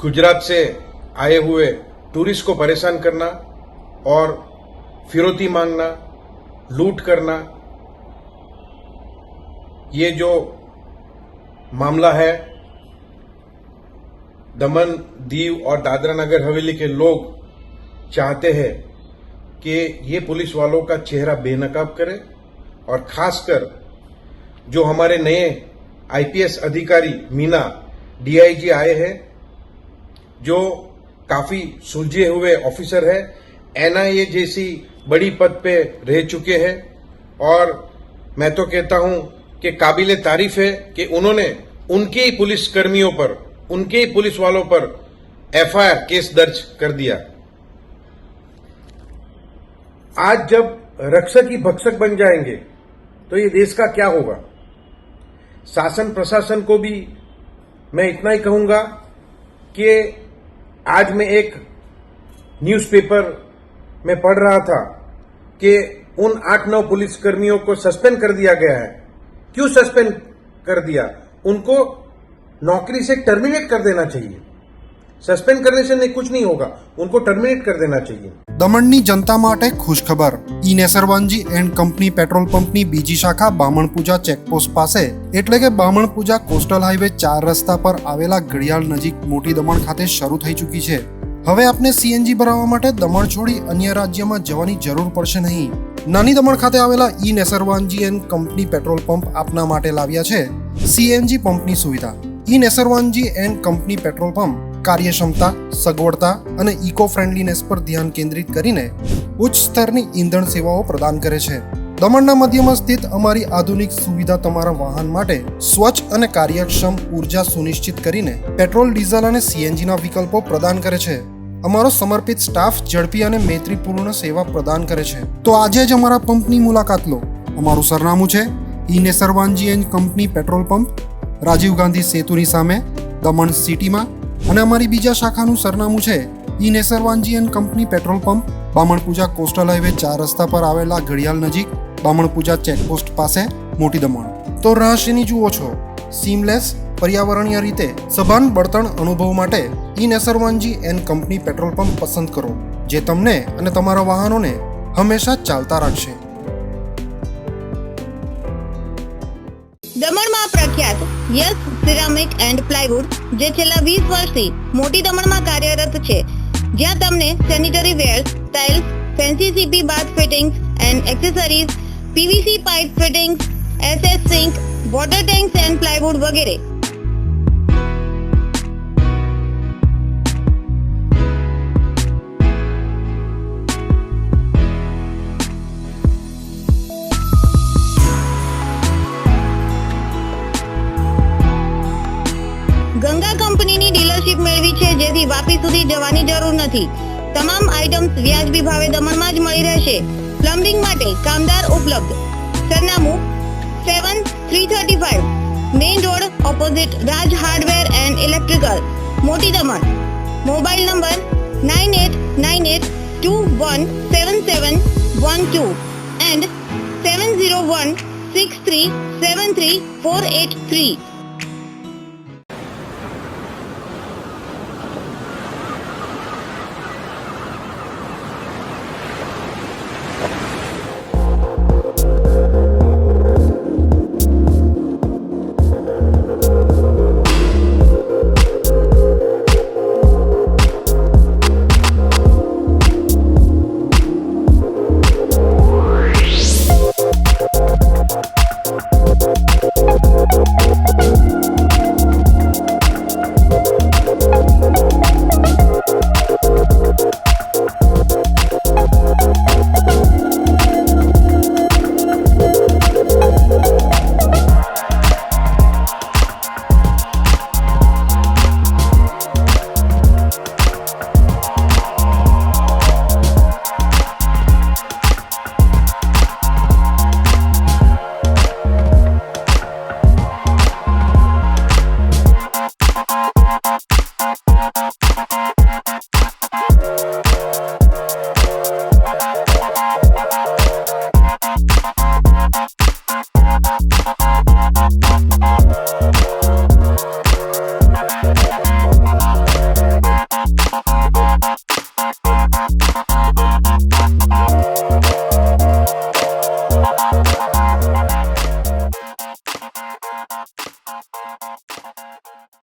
गुजरात से आए हुए टूरिस्ट को परेशान करना और फिरौती मांगना, लूट करना, ये जो मामला है दमन, दीव और दादरा नगर हवेली के लोग चाहते हैं कि ये पुलिस वालों का चेहरा बेनकाब करे और खासकर जो हमारे नए आईपीएस अधिकारी मीना डीआईजी आए हैं, जो काफी सुलझे हुए ऑफिसर है, एनआईए जैसी बड़ी पद पे रह चुके हैं और मैं तो कहता हूं कि काबिले तारीफ है कि उन्होंने उनके ही पुलिस कर्मियों पर, उनके ही पुलिस वालों पर एफआईआर केस दर्ज कर दिया। आज जब रक्षक ही भक्षक बन जाएंगे तो ये देश का क्या होगा। शासन प्रशासन को भी मैं इतना ही कहूंगा कि आज मैं एक न्यूज़पेपर में पढ़ रहा था कि उन 8-9 पुलिसकर्मियों को सस्पेंड कर दिया गया है। क्यों सस्पेंड कर दिया? उनको नौकरी से टर्मिनेट कर देना चाहिए। सस्पेंड करने से कुछ नहीं होगा, उनको टर्मिनेट कर देना चाहिए। દમણની જનતા માટે ખુશખબર। ઈ નેસરવાનજી એન્ડ કંપની પેટ્રોલ પંપની બીજી શાખા બામણપૂજા ચેકપોસ્ટ પાસે એટલે કે બામણપૂજા કોસ્ટલ હાઈવે 4 રસ્તા પર આવેલા ઘડિયાળ નજીક મોટી દમણ ખાતે શરૂ થઈ ચૂકી છે। હવે આપને સીએનજી ભરાવવા માટે દમણ છોડી અન્ય રાજ્યમાં જવાની જરૂર પડશે નહીં। નાની દમણ ખાતે આવેલા E Nesarwanji and company petrol pump આપના માટે લાવ્યા છે સીએનજી પંપની સુવિધા। E Nesarwanji and company petrol pump કાર્યક્ષમતા, સગવડતા અને ઇકો ફ્રેન્ડલીનેસ પર ધ્યાન કેન્દ્રિત કરીને ઉચ્ચ સ્તરની ઈંધણ સેવાઓ પ્રદાન કરે છે। દમણના મધ્યમાં સ્થિત અમારી આધુનિક સુવિધા તમારા વાહન માટે સ્વચ્છ અને કાર્યક્ષમ ઉર્જા સુનિશ્ચિત કરીને પેટ્રોલ, ડીઝલ અને સીએનજીના વિકલ્પો પ્રદાન કરે છે। અમારો સમર્પિત સ્ટાફ ઝડપી અને મૈત્રીપૂર્ણ સેવા પ્રદાન કરે છે। તો આજે જ અમારા પંપની મુલાકાત લો। અમારું સરનામું છે E Nesarwanji and company petrol pump, Rajiv Gandhi સેતુની સામે, દમણ સિટીમાં। અને અમારી બીજા શાખાનું સરનામું છે E Nesarwanji and company petrol pump, Bamanpuja coastal highway 4 રસ્તા પર આવેલા ઘડિયાળ નજીક, બામણપૂજા ચેકપોસ્ટ પાસે, મોટી દમણ। તો રહસ્યની જુઓ છો સીમલેસ, પર્યાવરણીય રીતે સભાન બળતણ અનુભવ માટે E Nesarwanji and company petrol pump પસંદ કરો, જે તમને અને તમારા વાહનોને હંમેશા ચાલતા રાખશે। દમણમાં પ્રખ્યાત યસ સિરામિક એન્ડ પ્લાયવુડ, જે છેલ્લા 20 વર્ષથી મોટી દમણમાં કાર્યરત છે, જ્યાં તમને sanitary wares, tiles, fancy CP bath fittings and accessories, PVC pipe fittings, SS sink, water tanks and plywood વગેરે। ગંગા કંપનીની ડીલરશીપ મેળવી છે, જેથી વાપી સુધી જવાની જરૂર નથી। તમામ આઇટમ્સ વ્યાજબી ભાવે દમણમાં જ મળી રહેશે। પ્લમ્બિંગ માટે કામદાર ઉપલબ્ધ। સરનામું 7335 main road opposite Raj hardware and electrical, મોટી દમણ। Mobile number 9898217712 and 7016373483।